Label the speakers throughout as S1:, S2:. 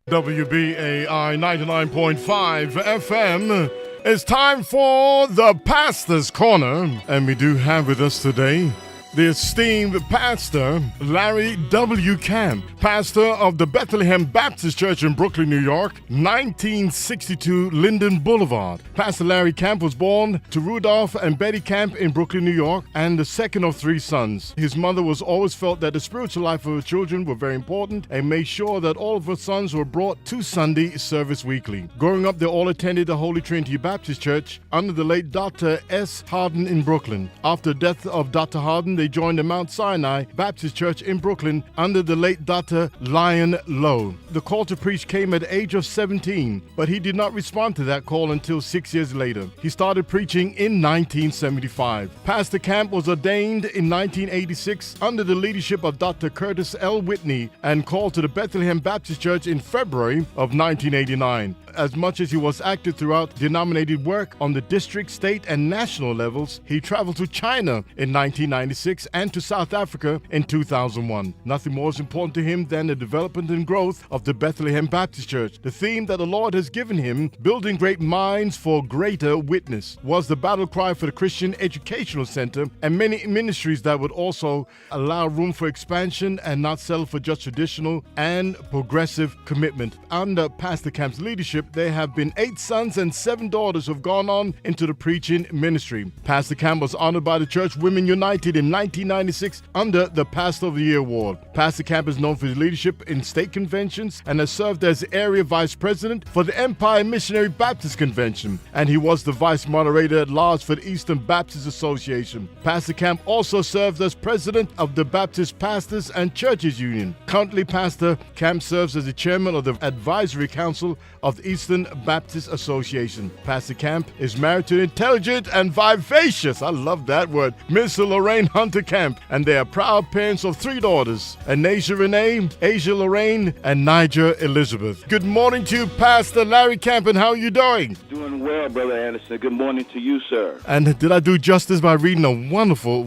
S1: WBAI 99.5 FM. It's time for the Pastor's Corner, and we do have with us today the esteemed Pastor Larry W. Camp, pastor of the Bethlehem Baptist Church in Brooklyn, New York, 1962 Linden Boulevard. Pastor Larry Camp was born to Rudolph and Betty Camp in Brooklyn, New York, and the second of three sons. His mother was always felt that the spiritual life of her children were very important and made sure that all of her sons were brought to Sunday service weekly. Growing up, they all attended the Holy Trinity Baptist Church under the late Dr. S. Harden in Brooklyn. After the death of Dr. Harden, they joined the Mount Sinai Baptist Church in Brooklyn under the late Dr. Lyon Lowe. The call to preach came at the age of 17, but he did not respond to that call until 6 years later. He started preaching in 1975. Pastor Camp was ordained in 1986 under the leadership of Dr. Curtis L. Whitney and called to the Bethlehem Baptist Church in February of 1989. As much as he was active throughout denominated work on the district, state, and national levels, he traveled to China in 1996 and to South Africa in 2001. Nothing more is important to him than the development and growth of the Bethlehem Baptist Church. The theme that the Lord has given him, building great minds for greater witness, was the battle cry for the Christian Educational Center and many ministries that would also allow room for expansion and not settle for just traditional and progressive commitment. Under Pastor Camp's leadership, there have been 8 sons and 7 daughters who have gone on into the preaching ministry. Pastor Camp was honored by the Church Women United in 1996 under the Pastor of the Year Award. Pastor Camp is known for his leadership in state conventions and has served as area vice president for the Empire Missionary Baptist Convention, and he was the vice moderator at large for the Eastern Baptist Association. Pastor Camp also served as president of the Baptist Pastors and Churches Union. Currently, Pastor Camp serves as the chairman of the Advisory Council of the Eastern Baptist Association. Pastor Camp is married to an intelligent and vivacious, I love that word, Miss Lorraine Hunter Camp, and they are proud parents of 3 daughters, Anasia Renee, Asia Lorraine, and Niger Elizabeth. Good morning to you, Pastor Larry Camp, and how are you doing?
S2: Doing well, Brother Anderson. Good morning to you, sir.
S1: And did I do justice by reading a wonderful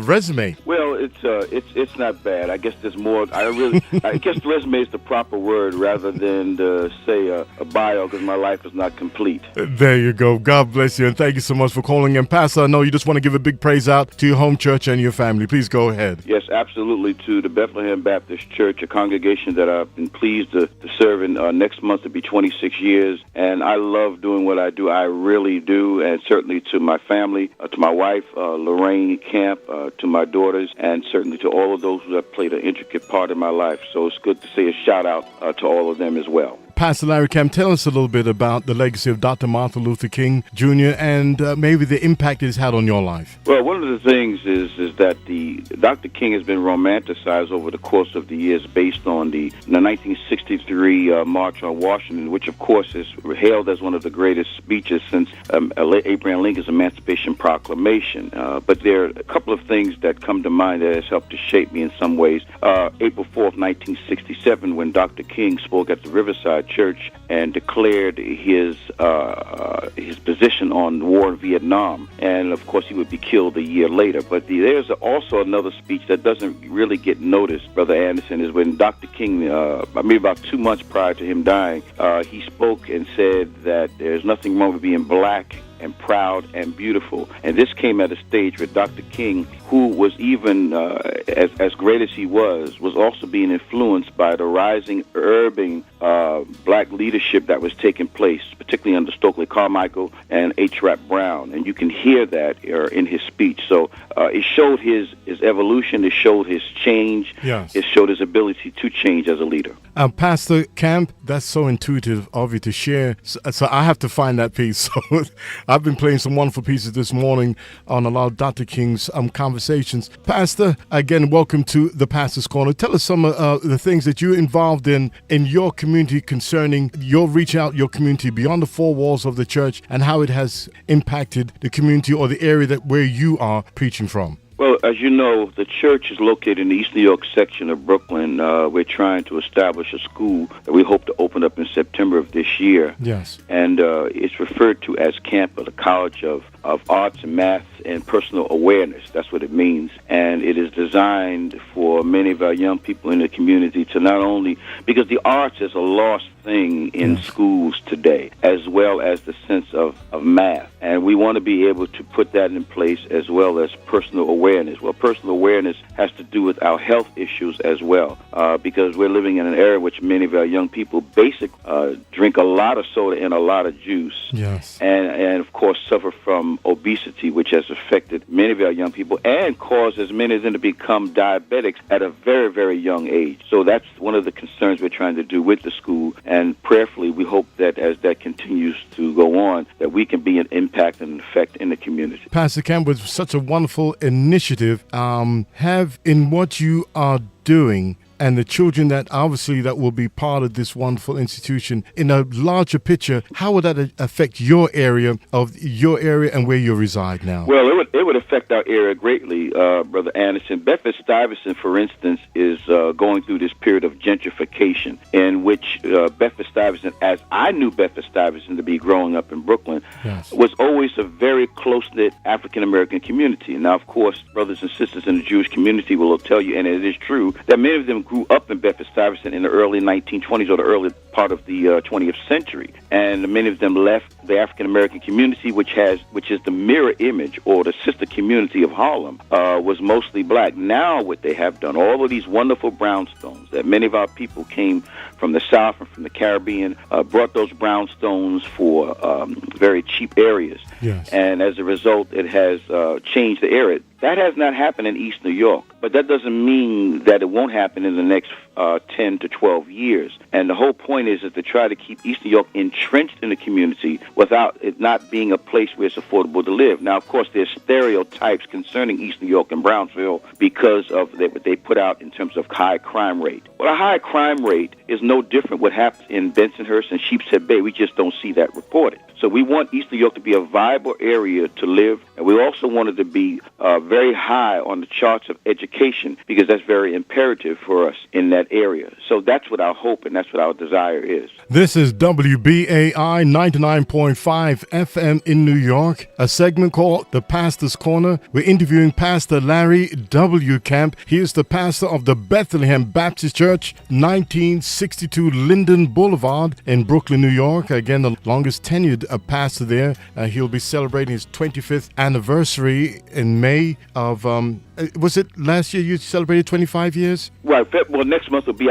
S1: resume?
S2: Well, it's not bad. I guess there's more. I guess resume is the proper word rather than say a bio, because my life is not complete.
S1: There you go. God bless you, and thank you so much for calling in. Pastor, I know you just want to give a big praise out to your home church and your family. Please go ahead.
S2: Yes, absolutely. To the Bethlehem Baptist Church, a congregation that I've been pleased to serve in next month to be 26 years, and I love doing what I do. I really do, and certainly to my family, to my wife, Lorraine Camp, to my daughters, and certainly to all of those who have played an intricate part in my life. So it's good to say a shout out to all of them as well.
S1: Pastor Larry Camp, tell us a little bit about the legacy of Dr. Martin Luther King Jr. and maybe the impact it's had on your life.
S2: Well, one of the things is that Dr. King has been romanticized over the course of the years based on the 1963 March on Washington, which of course is hailed as one of the greatest speeches since Abraham Lincoln's Emancipation Proclamation. But there are a couple of things that come to mind that has helped to shape me in some ways. April 4th, 1967, when Dr. King spoke at the Riverside Church and declared his position on the war in Vietnam, and of course he would be killed a year later. But there's also another speech that doesn't really get noticed, Brother Anderson, is when Dr. King, maybe about 2 months prior to him dying, he spoke and said that there's nothing wrong with being black and proud and beautiful. And this came at a stage where Dr. King, who was even as great as he was also being influenced by the rising urban black leadership that was taking place, particularly under Stokely Carmichael and H. Rap Brown. And you can hear that in his speech. So it showed his evolution, it showed his change,
S1: yes.
S2: It showed his ability to change as a leader.
S1: Pastor Camp, that's so intuitive of you to share. So I have to find that piece. So I've been playing some wonderful pieces this morning on a lot of Dr. King's conversations. Pastor, again, welcome to the Pastor's Corner. Tell us some of the things that you're involved in your community concerning your reach out your community beyond the 4 walls of the church and how it has impacted the community or the area where you are preaching from.
S2: Well, as you know, the church is located in the East New York section of Brooklyn. We're trying to establish a school that we hope to open up in September of this year.
S1: Yes.
S2: And it's referred to as CAMPA, the College of Arts and Math and Personal Awareness. That's what it means. And it is designed for many of our young people in the community to not only, because the arts is a lost thing in schools today, as well as the sense of math. And we want to be able to put that in place as well as personal awareness. Well, personal awareness has to do with our health issues as well, because we're living in an era in which many of our young people drink a lot of soda and a lot of juice.
S1: Yes.
S2: And of course, suffer from obesity, which has affected many of our young people and causes many of them to become diabetics at a very, very young age. So that's one of the concerns we're trying to do with the school. And prayerfully, we hope that as that continues to go on, that we can be an impact and an effect in the community.
S1: Pastor Camp, with such a wonderful initiative, have in what you are doing and the children that obviously that will be part of this wonderful institution, in a larger picture, how would that affect your area and where you reside now?
S2: Well, it would affect our area greatly, Brother Anderson. Bedford-Stuyvesant, for instance, is going through this period of gentrification in which Bedford-Stuyvesant, as I knew Bedford-Stuyvesant to be growing up in Brooklyn, was always a very close-knit African-American community. Now, of course, brothers and sisters in the Jewish community will tell you, and it is true, that many of them grew up in Bedford-Stuyvesant in the early 1920s or the early part of the 20th century, and many of them left the African-American community, which is the mirror image or the sister community of Harlem, was mostly black. Now what they have done, all of these wonderful brownstones that many of our people came from the South and from the Caribbean, brought those brownstones for very cheap areas.
S1: Yes.
S2: And as a result, it has changed the area. That has not happened in East New York, but that doesn't mean that it won't happen in the next 10 to 12 years. And the whole point is to try to keep East New York entrenched in the community without it not being a place where it's affordable to live. Now, of course, there's stereotypes concerning East New York and Brownsville because of what they put out in terms of high crime rate. Well, a high crime rate is no different what happens in Bensonhurst and Sheepshead Bay. We just don't see that reported. So we want East New York to be a viable area to live, and we also want it to be very high on the charts of education, because that's very imperative for us in that area. So that's what our hope and that's what our desire is.
S1: This is WBAI 99.5 FM in New York, a segment called The Pastor's Corner. We're interviewing Pastor Larry W. Camp. He is the pastor of the Bethlehem Baptist Church, 1962 Linden Boulevard in Brooklyn, New York. Again, the longest tenured pastor there. He'll be celebrating his 25th anniversary in May of, was it last year you celebrated 25 years?
S2: Right. Well, next month will be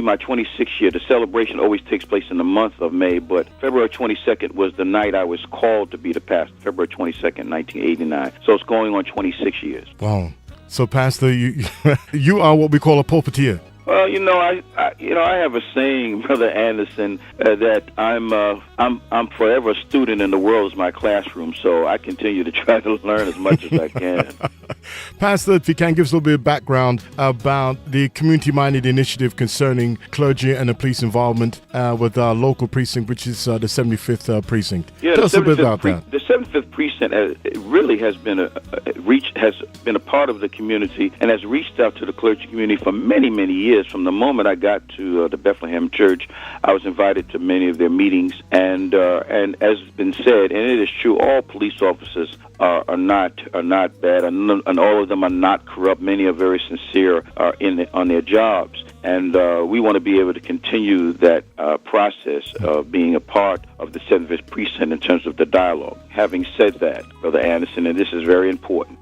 S2: my 26th year. The celebration always takes place in the month of May, but February 22nd was the night I was called to be the pastor, February 22nd, 1989. So it's going on 26 years.
S1: Wow. So, Pastor, you are what we call a pulpiteer.
S2: Well, I have a saying, Brother Anderson, that I'm forever a student and the world is my classroom. So I continue to try to learn as much as I can.
S1: Pastor, if you can give us a little bit of background about the community-minded initiative concerning clergy and the police involvement with our local precinct, which is the 75th precinct.
S2: Yeah,
S1: tell us a bit about that.
S2: The 75th precinct really has been a part of the community and has reached out to the clergy community for many, many years. From the moment I got to the Bethlehem Church, I was invited to many of their meetings, and as has been said, and it is true, all police officers are not bad, and all of them are not corrupt. Many are very sincere on their jobs. And we want to be able to continue that process of being a part of the 75th Precinct in terms of the dialogue. Having said that, Brother Anderson, and this is very important,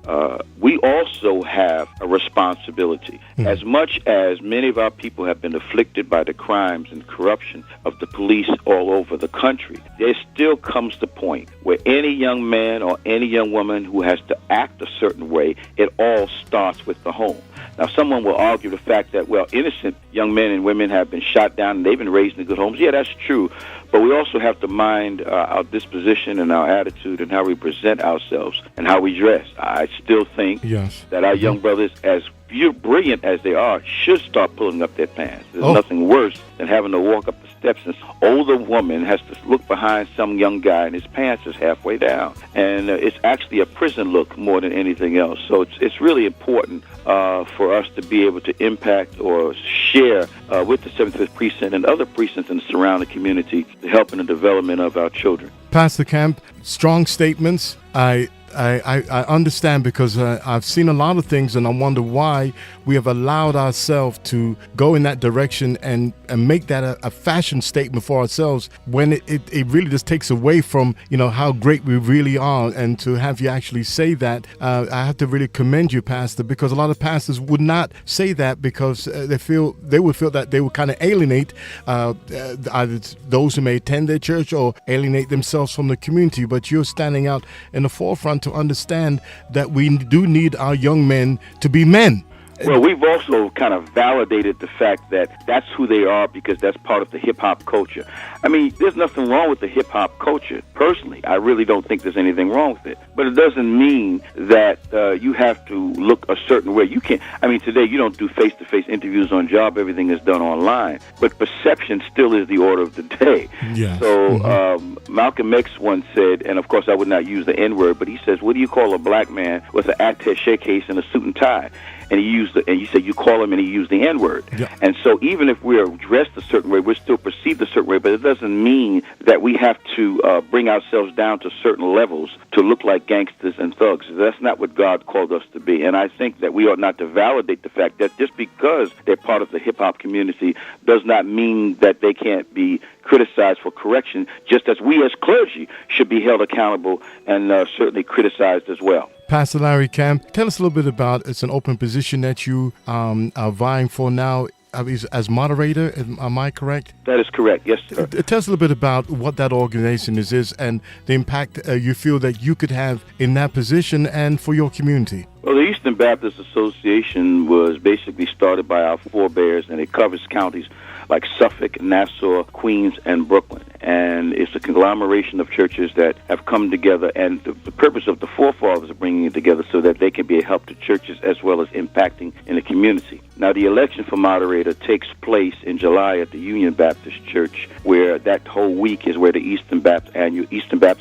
S2: we also have a responsibility. As much as many of our people have been afflicted by the crimes and corruption of the police all over the country, there still comes the point where any young man or any young woman who has to act a certain way, it all starts with the home. Now, someone will argue the fact that, well, innocent young men and women have been shot down and they've been raised in good homes. Yeah, that's true. But we also have to mind our disposition and our attitude and how we present ourselves and how we dress. I still think that our young brothers, as brilliant as they are, should start pulling up their pants. There's nothing worse than having to walk up the steps, and older woman has to look behind some young guy and his pants is halfway down. And it's actually a prison look more than anything else. So it's really important for us to be able to impact or share with the 75th Precinct and other precincts in the surrounding community to help in the development of our children.
S1: Pastor Camp, strong statements. I understand because I've seen a lot of things, and I wonder why we have allowed ourselves to go in that direction and make that a fashion statement for ourselves when it really just takes away from, how great we really are. And to have you actually say that, I have to really commend you, Pastor, because a lot of pastors would not say that because they would feel that they would kind of alienate either those who may attend their church or alienate themselves from the community. But you're standing out in the forefront to understand that we do need our young men to be men.
S2: Well, we've also kind of validated the fact that that's who they are because that's part of the hip-hop culture. I mean, there's nothing wrong with the hip-hop culture. Personally, I really don't think there's anything wrong with it. But it doesn't mean that you have to look a certain way. You can't. I mean, today you don't do face-to-face interviews on job. Everything is done online. But perception still is the order of the day.
S1: Yes.
S2: So Malcolm X once said, and of course I would not use the N-word, but he says, what do you call a black man with an attaché case and a suit and tie? And you say you call him and he used the N-word.
S1: Yeah.
S2: And so even if we're dressed a certain way, we're still perceived a certain way, but it doesn't mean that we have to bring ourselves down to certain levels to look like gangsters and thugs. That's not what God called us to be. And I think that we ought not to validate the fact that just because they're part of the hip-hop community does not mean that they can't be criticized for correction, just as we as clergy should be held accountable and certainly criticized as well.
S1: Pastor Larry Camp, tell us a little bit about, it's an open position that you are vying for now as moderator. Am I correct?
S2: That is correct, yes, sir.
S1: Tell us a little bit about what that organization is and the impact you feel that you could have in that position and for your community.
S2: Well, the Eastern Baptist Association was basically started by our forebears, and it covers counties like Suffolk, Nassau, Queens, and Brooklyn. And it's a conglomeration of churches that have come together, and the purpose of the forefathers of bringing it together so that they can be a help to churches as well as impacting in the community. Now, the election for moderator takes place in July at the Union Baptist Church, where that whole week is where the Eastern Baptist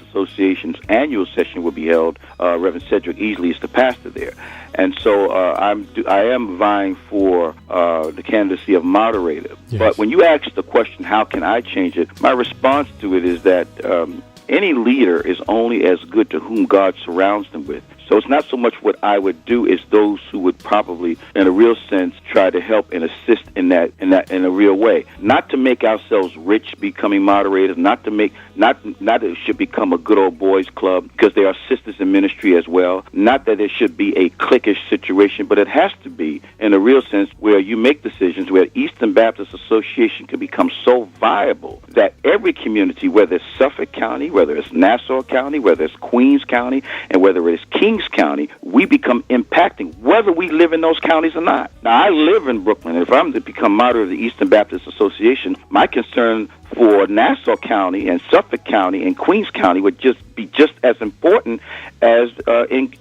S2: Association's annual session will be held. Reverend Cedric Easley is the pastor there. And so I am vying for the candidacy of moderator.
S1: Yes.
S2: But when you ask the question, how can I change it, my response to it is that any leader is only as good to whom God surrounds them with. So it's not so much what I would do, it's those who would probably, in a real sense, try to help and assist in a real way. Not to make ourselves rich becoming moderators, not that it should become a good old boys club, because there are sisters in ministry as well. Not that it should be a cliquish situation, but it has to be in a real sense where you make decisions where Eastern Baptist Association can become so viable that every community, whether it's Suffolk County, whether it's Nassau County, whether it's Queens County, and whether it's King County, we become impacting whether we live in those counties or not. Now, I live in Brooklyn, and if I'm to become moderator of the Eastern Baptist Association, my concern for Nassau County and Suffolk County and Queens County would just be just as important as in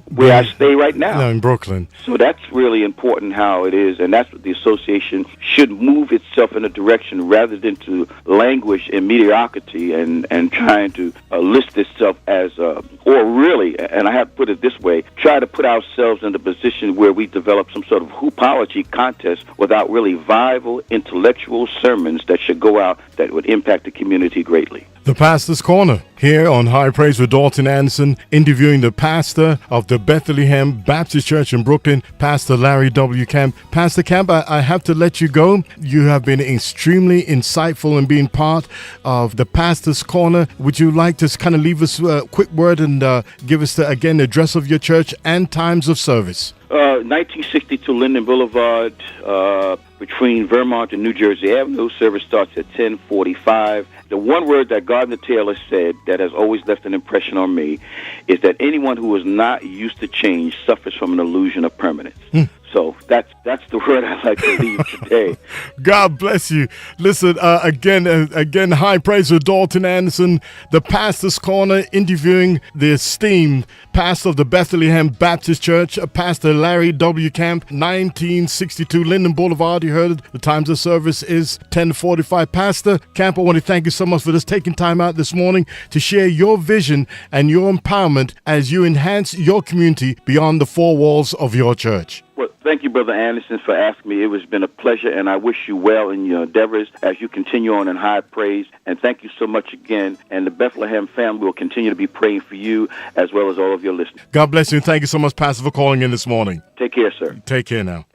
S2: where I stay right now.
S1: No, in Brooklyn.
S2: So that's really important how it is, and that's what the association should move itself in a direction rather than to languish in mediocrity and trying to list itself as, or really, and I have to put it this way, try to put ourselves in a position where we develop some sort of hoopology contest without really viable intellectual sermons that should go out that would impact the community greatly.
S1: The Pastor's Corner here on High Praise with Daulton Anderson, interviewing the pastor of the Bethlehem Baptist Church in Brooklyn, Pastor Larry W. Camp. Pastor Camp, I have to let you go. You have been extremely insightful in being part of the Pastor's Corner. Would you like to kind of leave us a quick word and give us, again, the address of your church and times of service?
S2: 1962 Linden Boulevard, between Vermont and New Jersey Avenue. Service starts at 10:45. The one word that Gardner Taylor said that has always left an impression on me is that anyone who is not used to change suffers from an illusion of permanence. So that's the word I'd like to leave today.
S1: God bless you. Listen, again, high praise to Daulton Anderson, the Pastor's Corner, interviewing the esteemed pastor of the Bethlehem Baptist Church, Pastor Larry W. Camp, 1962 Linden Boulevard. You heard it. The times of service is 10:45. Pastor Camp, I want to thank you so much for just taking time out this morning to share your vision and your empowerment as you enhance your community beyond the four walls of your church.
S2: Well, thank you, Brother Anderson, for asking me. It has been a pleasure, and I wish you well in your endeavors as you continue on in high praise. And thank you so much again. And the Bethlehem family will continue to be praying for you as well as all of your listeners.
S1: God bless you, and thank you so much, Pastor, for calling in this morning.
S2: Take care, sir.
S1: Take care now.